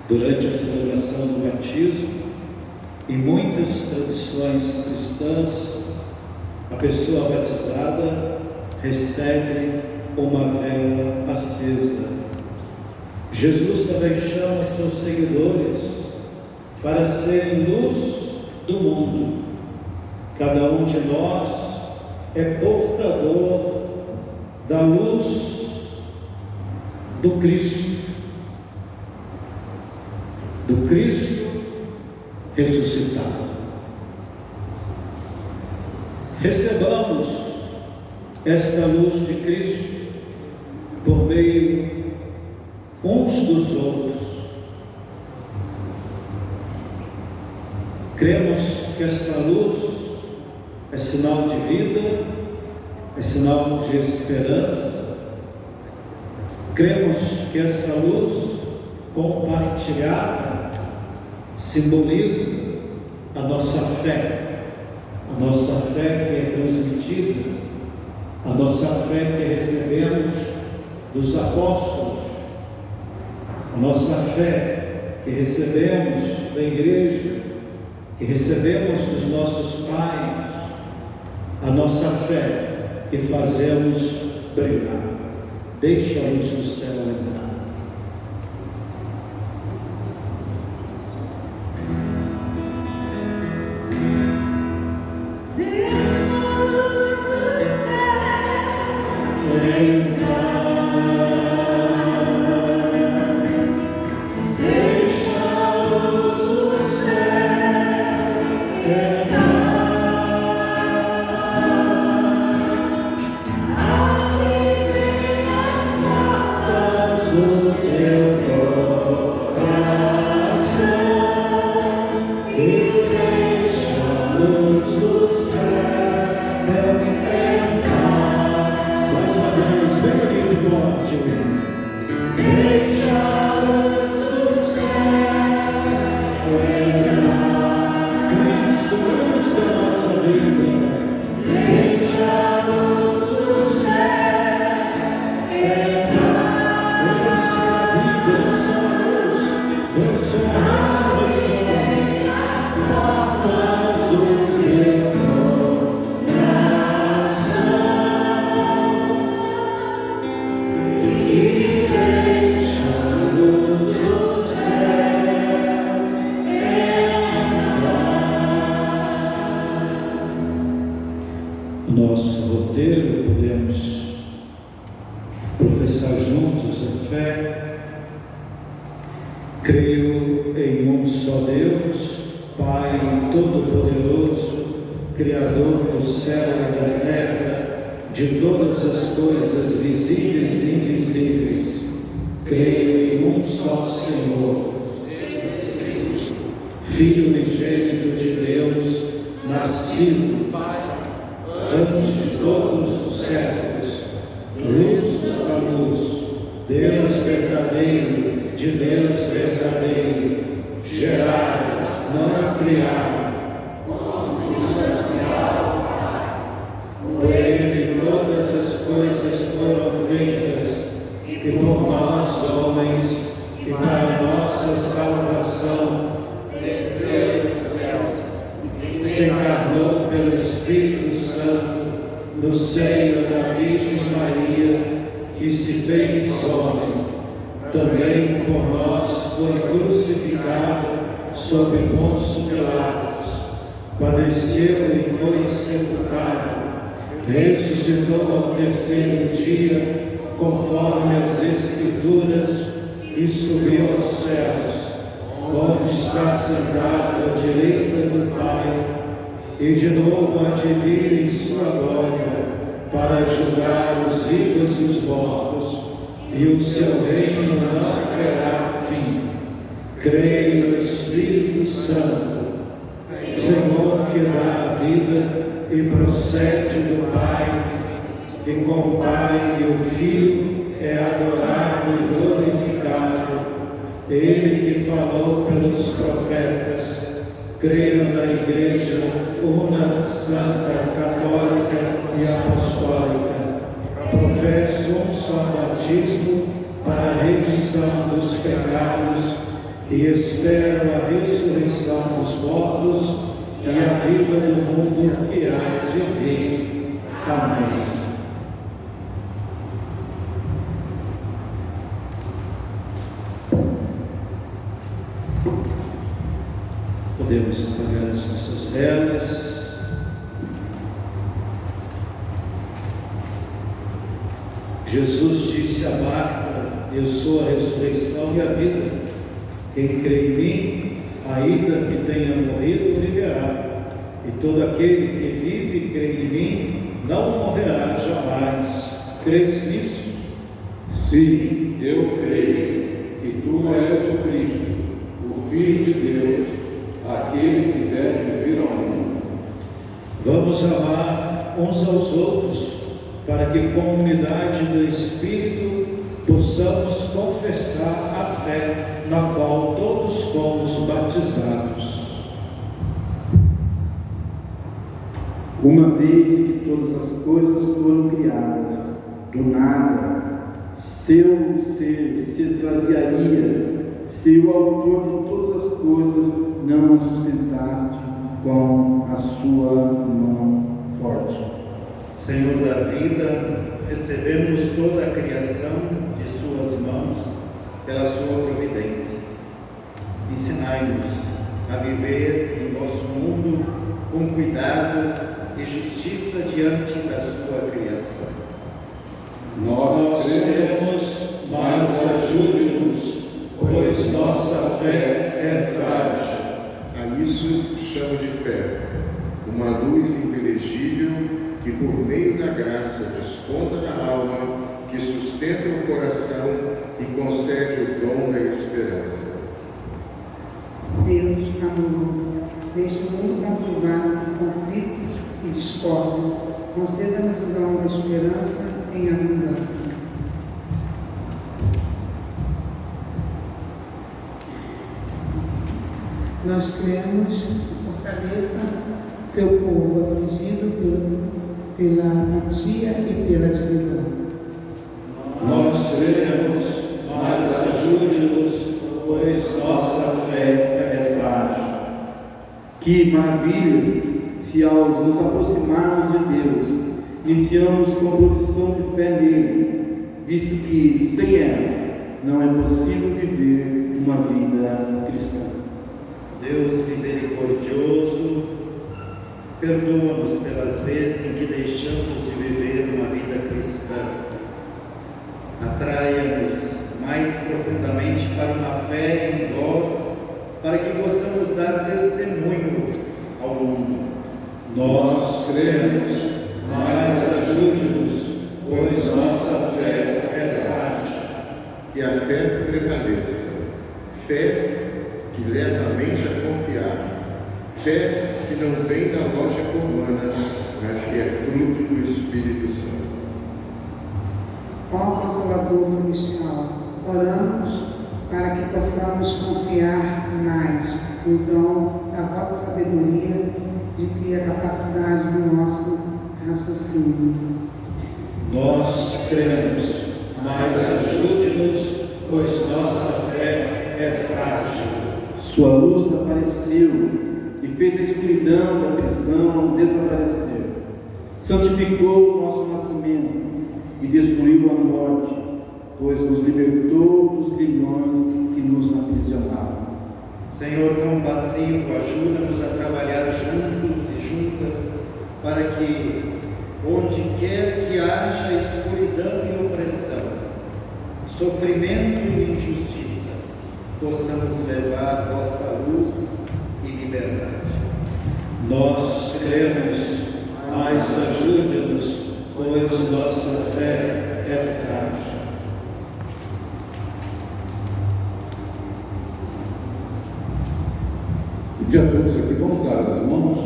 Durante a celebração do batismo, em muitas tradições cristãs, a pessoa batizada recebe uma vela acesa. Jesus também chama seus seguidores para serem luz do mundo. Cada um de nós é portador da luz do Cristo ressuscitado. Recebamos esta luz de Cristo por meio uns dos outros. Cremos que esta luz é sinal de vida, é sinal de esperança. Cremos que essa luz compartilhada simboliza a nossa fé, a nossa fé que é transmitida, a nossa fé que recebemos dos apóstolos, a nossa fé que recebemos da igreja, que recebemos dos nossos pais, a nossa fé que fazemos brilhar. Deixa a luz do céu entrar. Nosso roteiro, podemos professar juntos a fé. Creio em um só Deus, Pai Todo-Poderoso, Criador do céu e da terra, de todas as coisas visíveis e invisíveis. Creio em um só Senhor, Filho unigênito de Deus, nascido antes de todos os séculos, luz da luz, Deus verdadeiro, de Deus verdadeiro, gerado, não criado, por Ele todas as coisas foram feitas, e por nós, homens, e para nossa salvação, desceu dos céus, se encarnou pelo Espírito Santo, no seio da Virgem Maria, e se fez homem. Também por nós foi crucificado sob Pôncio Pilatos, padeceu e foi sepultado, ressuscitou ao terceiro dia, conforme as Escrituras, e subiu aos céus, onde está sentado à direita do Pai, e de novo há de vir em sua glória, para julgar os vivos e os mortos, e o seu reino não terá fim. Creio no Espírito Santo, Senhor que dá a vida e procede do Pai, e com o Pai e o Filho é adorado e glorificado, Ele que falou pelos profetas. Creio na Igreja una, santa, católica e apostólica. Professo um só batismo para a remissão dos pecados e espero a ressurreição dos mortos e a vida do mundo que há de vir. Amém. Podemos apagar as nossas velas. Jesus disse a Marta: eu sou a ressurreição e a vida. Quem crê em mim, ainda que tenha morrido, viverá. E todo aquele que vive e crê em mim, não morrerá jamais. Crês nisso? Sim, eu creio que tu és o Cristo, o Filho de Deus, aquele que deve vir ao mundo. Vamos amar uns aos outros, para que, com a unidade do Espírito, possamos confessar a fé na qual todos fomos batizados. Uma vez que todas as coisas foram criadas, do nada, seu ser se esvaziaria se o autor de todas as coisas não a sustentasse com a sua mão forte. Senhor da vida, recebemos toda a criação de suas mãos pela sua providência. Ensinai-nos a viver em vosso mundo com cuidado e justiça diante da sua criação. Nós cremos, mas ajude-nos, pois nossa fé é frágil. A isso chamo de fé, uma luz inteligível que por meio da graça desponta na alma, que sustenta o coração e concede o dom da esperança. Deus amoroso, neste mundo conturbado de conflitos e discórdia, conceda-nos o dom da esperança em abundância. Nós cremos que fortaleça seu povo afligido pela apatia e pela divisão. Nós cremos, mas ajude-nos, pois nossa fé é frágil. Que maravilhas se ao nos aproximarmos de Deus, iniciamos com profissão de fé nele, visto que sem ela não é possível viver uma vida cristã. Deus misericordioso, perdoa-nos pelas vezes em que deixamos de viver uma vida cristã. Atraia-nos mais profundamente para uma fé em vós, para que possamos dar testemunho ao mundo. Nós cremos, mas ajude-nos, pois nossa fé é frágil. Que a fé prevaleça, fé que leva a mente a confiar, fé que não vem da lógica humana, mas que é fruto do Espírito Santo. Ó Consolador Celestial, oramos para que possamos confiar mais no dom da vossa sabedoria, de que a capacidade do nosso raciocínio. Nós cremos, mas ajude-nos, pois nossa fé é frágil. Sua luz apareceu e fez a escuridão da prisão desaparecer. Santificou o nosso nascimento e destruiu a morte, pois nos libertou dos grilhões que nos aprisionavam. Senhor compassivo, ajuda-nos a trabalhar juntos e juntas, para que, onde quer que haja escuridão e opressão, sofrimento e injustiça, possamos levar vossa luz e liberdade. Nós cremos, mas ajude-nos, pois nossa fé é frágil. Pedir a todos aqui, vamos dar as mãos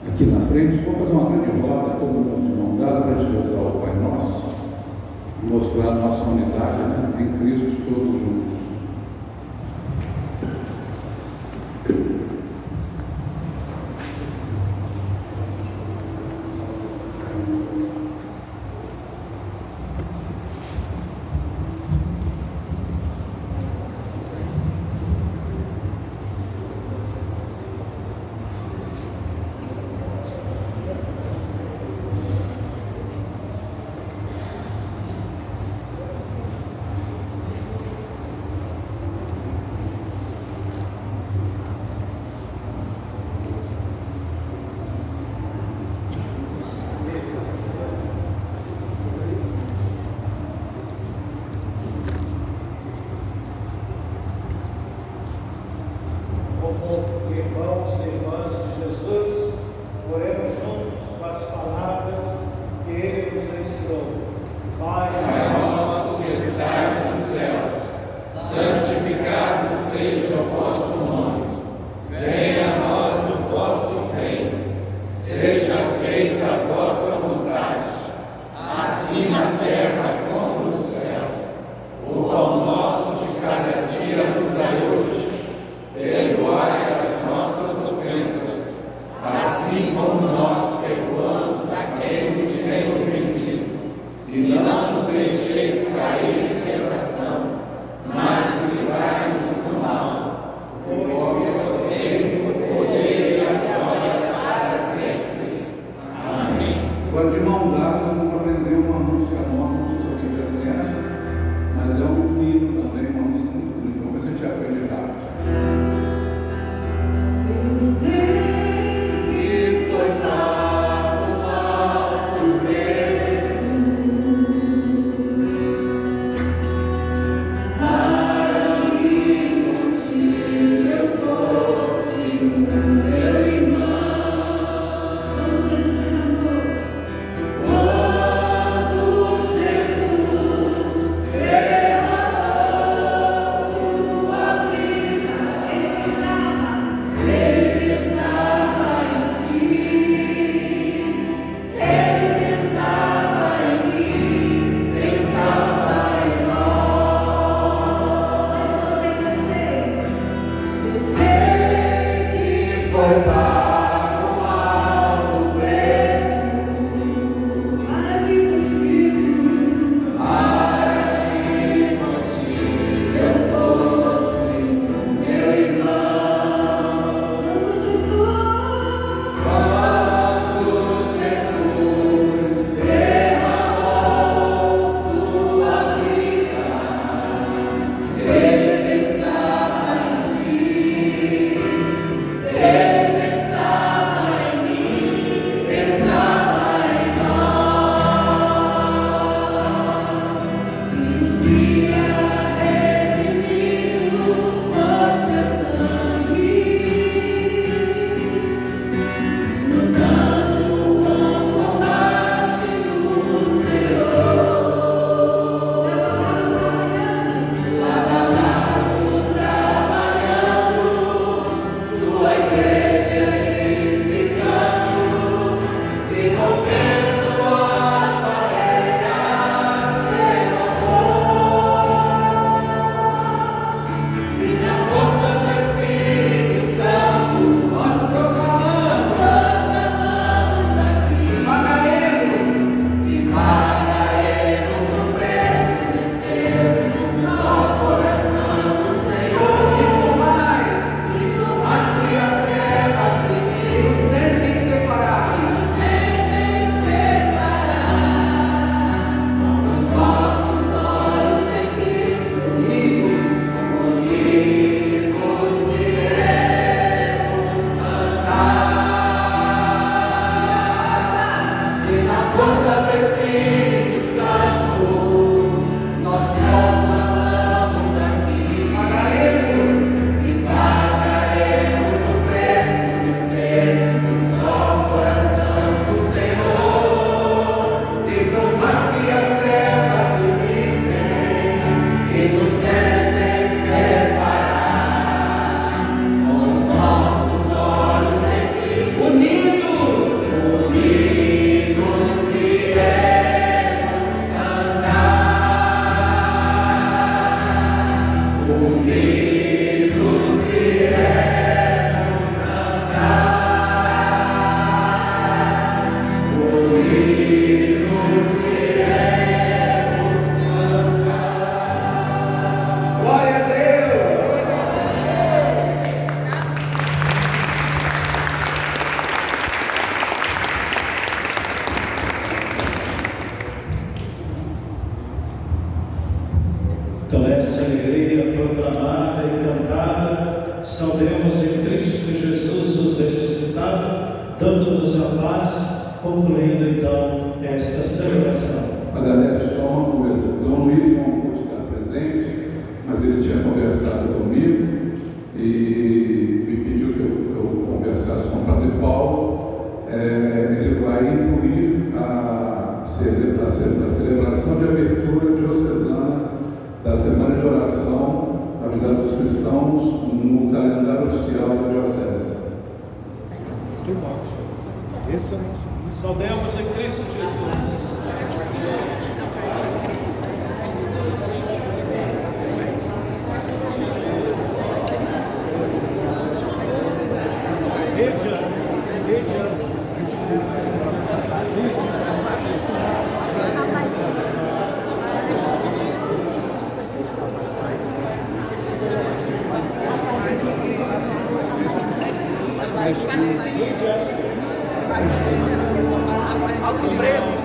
aqui na frente, vamos fazer uma grande roda, todo mundo de mão dada, para a gente rezar o Pai Nosso, mostrar a nossa unidade, né? Em Cristo todos juntos. Agora, de mão dada, vamos aprender uma música nova, não sei se alguém já conhece, mas é um hino também, uma música muito bonita. Vamos ver se a gente aprende rápido. Eu sei que foi pago alto preço para que contigo eu fosse meu irmão. Então, essa alegria proclamada e cantada, saudemos em Cristo Jesus os ressuscitado, dando-nos a paz, concluindo então esta celebração. Agradece só uma coisa, Dom Luiz não pôde estar presente, mas ele tinha conversado comigo e me pediu que eu conversasse com o Padre Paulo. Ele vai incluir a celebração de abertura diocesana da Semana de Oração à vida dos cristãos no calendário oficial da Diocese. Muito bom. Esse é o nosso. Saudemos em Cristo Jesus. Alto preço.